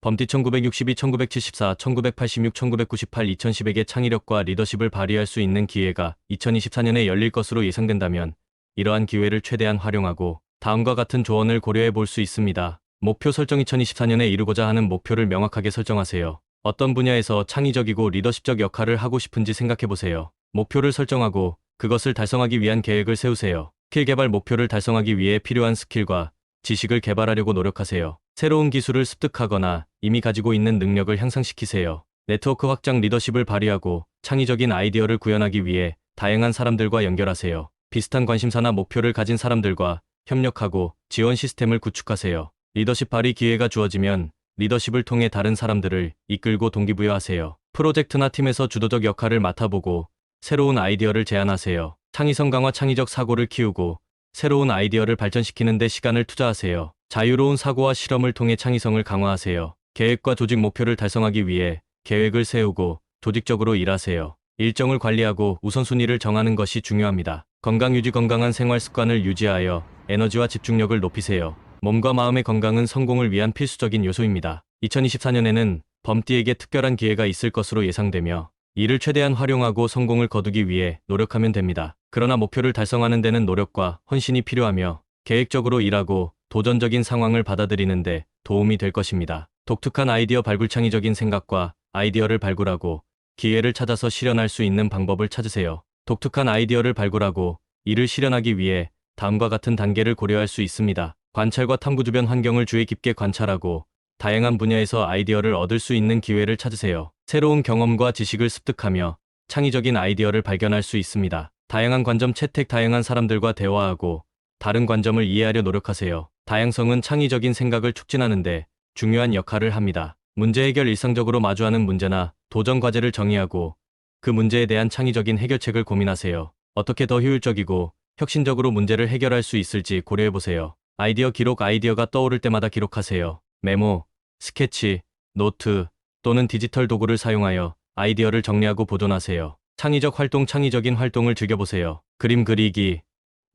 범띠 1962, 1974, 1986, 1998, 2010에게 창의력과 리더십을 발휘할 수 있는 기회가 2024년에 열릴 것으로 예상된다면 이러한 기회를 최대한 활용하고 다음과 같은 조언을 고려해 볼 수 있습니다. 목표 설정. 2024년에 이루고자 하는 목표를 명확하게 설정하세요. 어떤 분야에서 창의적이고 리더십적 역할을 하고 싶은지 생각해 보세요. 목표를 설정하고 그것을 달성하기 위한 계획을 세우세요. 스킬 개발. 목표를 달성하기 위해 필요한 스킬과 지식을 개발하려고 노력하세요. 새로운 기술을 습득하거나 이미 가지고 있는 능력을 향상시키세요. 네트워크 확장. 리더십을 발휘하고 창의적인 아이디어를 구현하기 위해 다양한 사람들과 연결하세요. 비슷한 관심사나 목표를 가진 사람들과 협력하고 지원 시스템을 구축하세요. 리더십 발휘 기회가 주어지면 리더십을 통해 다른 사람들을 이끌고 동기부여하세요. 프로젝트나 팀에서 주도적 역할을 맡아보고 새로운 아이디어를 제안하세요. 창의성 강화. 창의적 사고를 키우고 새로운 아이디어를 발전시키는 데 시간을 투자하세요. 자유로운 사고와 실험을 통해 창의성을 강화하세요. 계획과 조직. 목표를 달성하기 위해 계획을 세우고 조직적으로 일하세요. 일정을 관리하고 우선순위를 정하는 것이 중요합니다. 건강 유지. 건강한 생활 습관을 유지하여 에너지와 집중력을 높이세요. 몸과 마음의 건강은 성공을 위한 필수적인 요소입니다. 2024년에는 범띠에게 특별한 기회가 있을 것으로 예상되며 이를 최대한 활용하고 성공을 거두기 위해 노력하면 됩니다. 그러나 목표를 달성하는 데는 노력과 헌신이 필요하며 계획적으로 일하고 도전적인 상황을 받아들이는 데 도움이 될 것입니다. 독특한 아이디어 발굴. 창의적인 생각과 아이디어를 발굴하고 기회를 찾아서 실현할 수 있는 방법을 찾으세요. 독특한 아이디어를 발굴하고 이를 실현하기 위해 다음과 같은 단계를 고려할 수 있습니다. 관찰과 탐구. 주변 환경을 주의 깊게 관찰하고 다양한 분야에서 아이디어를 얻을 수 있는 기회를 찾으세요. 새로운 경험과 지식을 습득하며 창의적인 아이디어를 발견할 수 있습니다. 다양한 관점 채택. 다양한 사람들과 대화하고 다른 관점을 이해하려 노력하세요. 다양성은 창의적인 생각을 촉진하는 데 중요한 역할을 합니다. 문제 해결. 일상적으로 마주하는 문제나 도전 과제를 정의하고 그 문제에 대한 창의적인 해결책을 고민하세요. 어떻게 더 효율적이고 혁신적으로 문제를 해결할 수 있을지 고려해보세요. 아이디어 기록. 아이디어가 떠오를 때마다 기록하세요. 메모, 스케치, 노트 또는 디지털 도구를 사용하여 아이디어를 정리하고 보존하세요. 창의적 활동. 창의적인 활동을 즐겨보세요. 그림 그리기,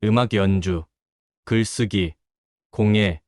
음악 연주, 글쓰기, 공예,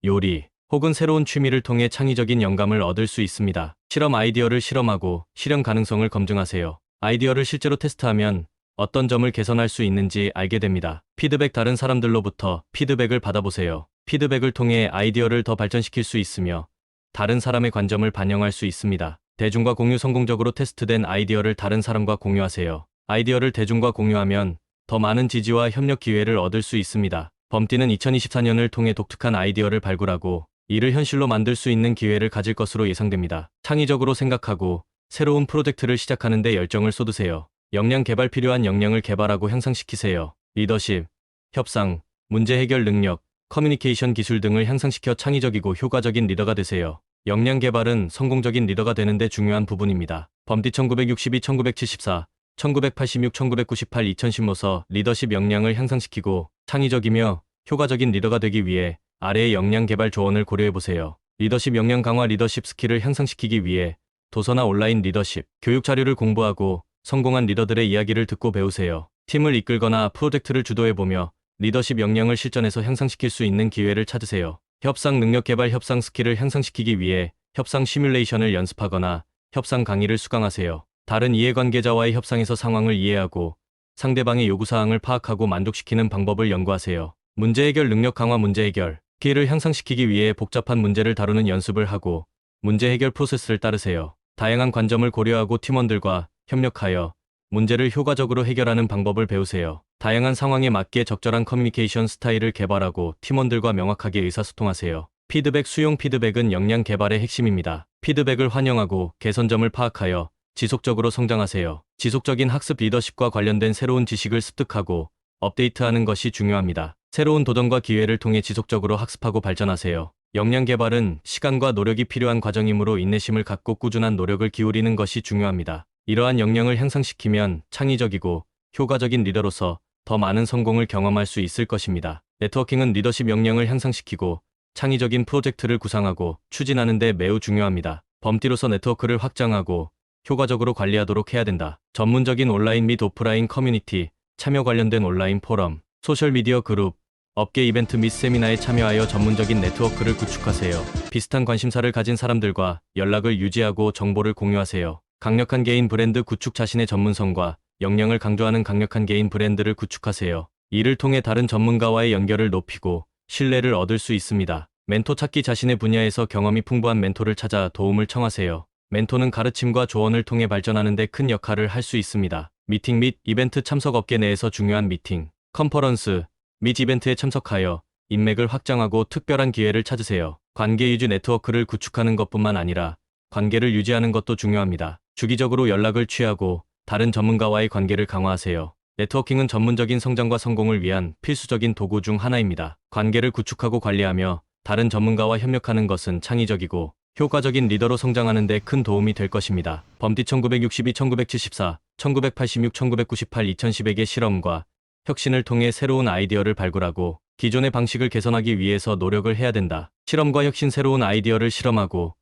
요리 혹은 새로운 취미를 통해 창의적인 영감을 얻을 수 있습니다. 실험. 아이디어를 실험하고 실현 가능성을 검증하세요. 아이디어를 실제로 테스트하면 어떤 점을 개선할 수 있는지 알게 됩니다. 피드백. 다른 사람들로부터 피드백을 받아보세요. 피드백을 통해 아이디어를 더 발전시킬 수 있으며 다른 사람의 관점을 반영할 수 있습니다. 대중과 공유. 성공적으로 테스트된 아이디어를 다른 사람과 공유하세요. 아이디어를 대중과 공유하면 더 많은 지지와 협력 기회를 얻을 수 있습니다. 범띠는 2024년을 통해 독특한 아이디어를 발굴하고 이를 현실로 만들 수 있는 기회를 가질 것으로 예상됩니다. 창의적으로 생각하고 새로운 프로젝트를 시작하는 데 열정을 쏟으세요. 역량 개발. 필요한 역량을 개발하고 향상시키세요. 리더십, 협상, 문제 해결 능력, 커뮤니케이션 기술 등을 향상시켜 창의적이고 효과적인 리더가 되세요. 역량 개발은 성공적인 리더가 되는 데 중요한 부분입니다. 범띠 1962, 1974, 1986, 1998, 2015서 리더십 역량을 향상시키고 창의적이며 효과적인 리더가 되기 위해 아래의 역량 개발 조언을 고려해보세요. 리더십 역량 강화. 리더십 스킬을 향상시키기 위해 도서나 온라인 리더십, 교육 자료를 공부하고 성공한 리더들의 이야기를 듣고 배우세요. 팀을 이끌거나 프로젝트를 주도해보며 리더십 역량을 실전에서 향상시킬 수 있는 기회를 찾으세요. 협상 능력 개발. 협상 스킬을 향상시키기 위해 협상 시뮬레이션을 연습하거나 협상 강의를 수강하세요. 다른 이해관계자와의 협상에서 상황을 이해하고 상대방의 요구사항을 파악하고 만족시키는 방법을 연구하세요. 문제 해결 능력 강화. 문제 해결 스킬을 향상시키기 위해 복잡한 문제를 다루는 연습을 하고 문제 해결 프로세스를 따르세요. 다양한 관점을 고려하고 팀원들과 협력하여 문제를 효과적으로 해결하는 방법을 배우세요. 다양한 상황에 맞게 적절한 커뮤니케이션 스타일을 개발하고 팀원들과 명확하게 의사소통하세요. 피드백 수용. 피드백은 역량 개발의 핵심입니다. 피드백을 환영하고 개선점을 파악하여 지속적으로 성장하세요. 지속적인 학습. 리더십과 관련된 새로운 지식을 습득하고 업데이트하는 것이 중요합니다. 새로운 도전과 기회를 통해 지속적으로 학습하고 발전하세요. 역량 개발은 시간과 노력이 필요한 과정이므로 인내심을 갖고 꾸준한 노력을 기울이는 것이 중요합니다. 이러한 역량을 향상시키면 창의적이고 효과적인 리더로서 더 많은 성공을 경험할 수 있을 것입니다. 네트워킹은 리더십 역량을 향상시키고 창의적인 프로젝트를 구상하고 추진하는 데 매우 중요합니다. 범띠로서 네트워크를 확장하고 효과적으로 관리하도록 해야 된다. 전문적인 온라인 및 오프라인 커뮤니티, 참여 관련된 온라인 포럼, 소셜미디어 그룹, 업계 이벤트 및 세미나에 참여하여 전문적인 네트워크를 구축하세요. 비슷한 관심사를 가진 사람들과 연락을 유지하고 정보를 공유하세요. 강력한 개인 브랜드 구축. 자신의 전문성과 역량을 강조하는 강력한 개인 브랜드를 구축하세요. 이를 통해 다른 전문가와의 연결을 높이고 신뢰를 얻을 수 있습니다. 멘토 찾기. 자신의 분야에서 경험이 풍부한 멘토를 찾아 도움을 청하세요. 멘토는 가르침과 조언을 통해 발전하는 데 큰 역할을 할 수 있습니다. 미팅 및 이벤트 참석. 업계 내에서 중요한 미팅, 컨퍼런스 및 이벤트에 참석하여 인맥을 확장하고 특별한 기회를 찾으세요. 관계 유지. 네트워크를 구축하는 것뿐만 아니라 관계를 유지하는 것도 중요합니다. 주기적으로 연락을 취하고 다른 전문가와의 관계를 강화하세요. 네트워킹은 전문적인 성장과 성공을 위한 필수적인 도구 중 하나입니다. 관계를 구축하고 관리하며 다른 전문가와 협력하는 것은 창의적이고 효과적인 리더로 성장하는 데 큰 도움이 될 것입니다. 범디 1962, 1974, 1986, 1998, 2010의 실험과 혁신을 통해 새로운 아이디어를 발굴하고 기존의 방식을 개선하기 위해서 노력을 해야 된다. 실험과 혁신. 새로운 아이디어를 실험하고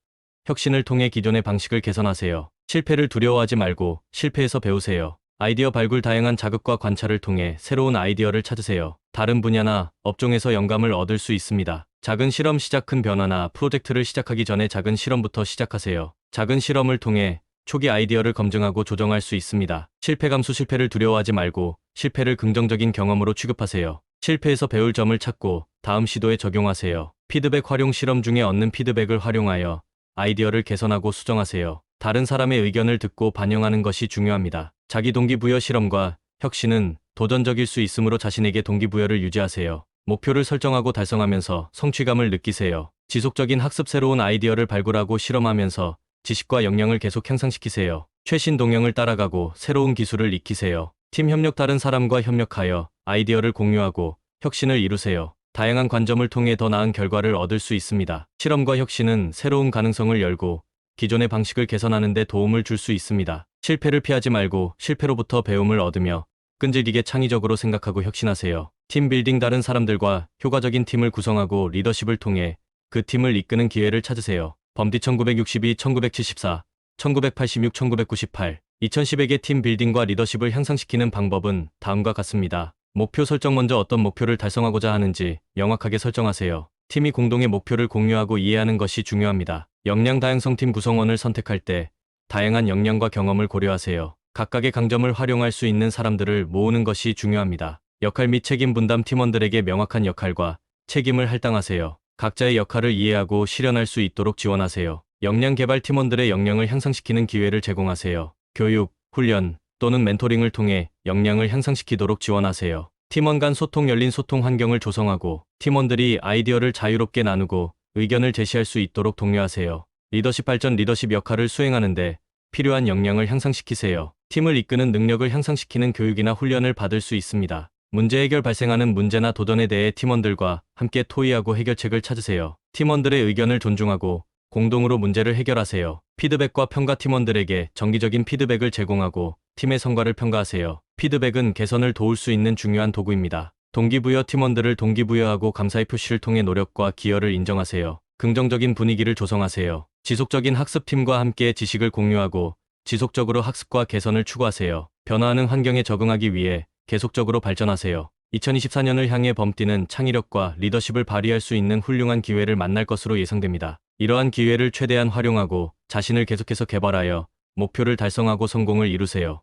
혁신을 통해 기존의 방식을 개선하세요. 실패를 두려워하지 말고 실패에서 배우세요. 아이디어 발굴. 다양한 자극과 관찰을 통해 새로운 아이디어를 찾으세요. 다른 분야나 업종에서 영감을 얻을 수 있습니다. 작은 실험 시작. 큰 변화나 프로젝트를 시작하기 전에 작은 실험부터 시작하세요. 작은 실험을 통해 초기 아이디어를 검증하고 조정할 수 있습니다. 실패 감수. 실패를 두려워하지 말고 실패를 긍정적인 경험으로 취급하세요. 실패에서 배울 점을 찾고 다음 시도에 적용하세요. 피드백 활용. 실험 중에 얻는 피드백을 활용하여 아이디어를 개선하고 수정하세요. 다른 사람의 의견을 듣고 반영하는 것이 중요합니다. 자기 동기부여. 실험과 혁신은 도전적일 수 있으므로 자신에게 동기부여를 유지하세요. 목표를 설정하고 달성하면서 성취감을 느끼세요. 지속적인 학습. 새로운 아이디어를 발굴하고 실험하면서 지식과 역량을 계속 향상시키세요. 최신 동향을 따라가고 새로운 기술을 익히세요. 팀 협력. 다른 사람과 협력하여 아이디어를 공유하고 혁신을 이루세요. 다양한 관점을 통해 더 나은 결과를 얻을 수 있습니다. 실험과 혁신은 새로운 가능성을 열고 기존의 방식을 개선하는 데 도움을 줄 수 있습니다. 실패를 피하지 말고 실패로부터 배움을 얻으며 끈질기게 창의적으로 생각하고 혁신하세요. 팀 빌딩. 다른 사람들과 효과적인 팀을 구성하고 리더십을 통해 그 팀을 이끄는 기회를 찾으세요. 범디 1962, 1974, 1986, 1998, 2010에게 팀 빌딩과 리더십을 향상시키는 방법은 다음과 같습니다. 목표 설정. 먼저 어떤 목표를 달성하고자 하는지 명확하게 설정하세요. 팀이 공동의 목표를 공유하고 이해하는 것이 중요합니다. 역량 다양성. 팀 구성원을 선택할 때 다양한 역량과 경험을 고려하세요. 각각의 강점을 활용할 수 있는 사람들을 모으는 것이 중요합니다. 역할 및 책임 분담. 팀원들에게 명확한 역할과 책임을 할당하세요. 각자의 역할을 이해하고 실현할 수 있도록 지원하세요. 역량 개발. 팀원들의 역량을 향상시키는 기회를 제공하세요. 교육, 훈련 또는 멘토링을 통해 역량을 향상시키도록 지원하세요. 팀원 간 소통. 열린 소통 환경을 조성하고 팀원들이 아이디어를 자유롭게 나누고 의견을 제시할 수 있도록 독려하세요. 리더십 발전. 리더십 역할을 수행하는데 필요한 역량을 향상시키세요. 팀을 이끄는 능력을 향상시키는 교육이나 훈련을 받을 수 있습니다. 문제 해결. 발생하는 문제나 도전에 대해 팀원들과 함께 토의하고 해결책을 찾으세요. 팀원들의 의견을 존중하고 공동으로 문제를 해결하세요. 피드백과 평가. 팀원들에게 정기적인 피드백을 제공하고 팀의 성과를 평가하세요. 피드백은 개선을 도울 수 있는 중요한 도구입니다. 동기부여. 팀원들을 동기부여하고 감사의 표시를 통해 노력과 기여를 인정하세요. 긍정적인 분위기를 조성하세요. 지속적인 학습팀과 함께 지식을 공유하고 지속적으로 학습과 개선을 추구하세요. 변화하는 환경에 적응하기 위해 계속적으로 발전하세요. 2024년을 향해 범디는 창의력과 리더십을 발휘할 수 있는 훌륭한 기회를 만날 것으로 예상됩니다. 이러한 기회를 최대한 활용하고 자신을 계속해서 개발하여 목표를 달성하고 성공을 이루세요.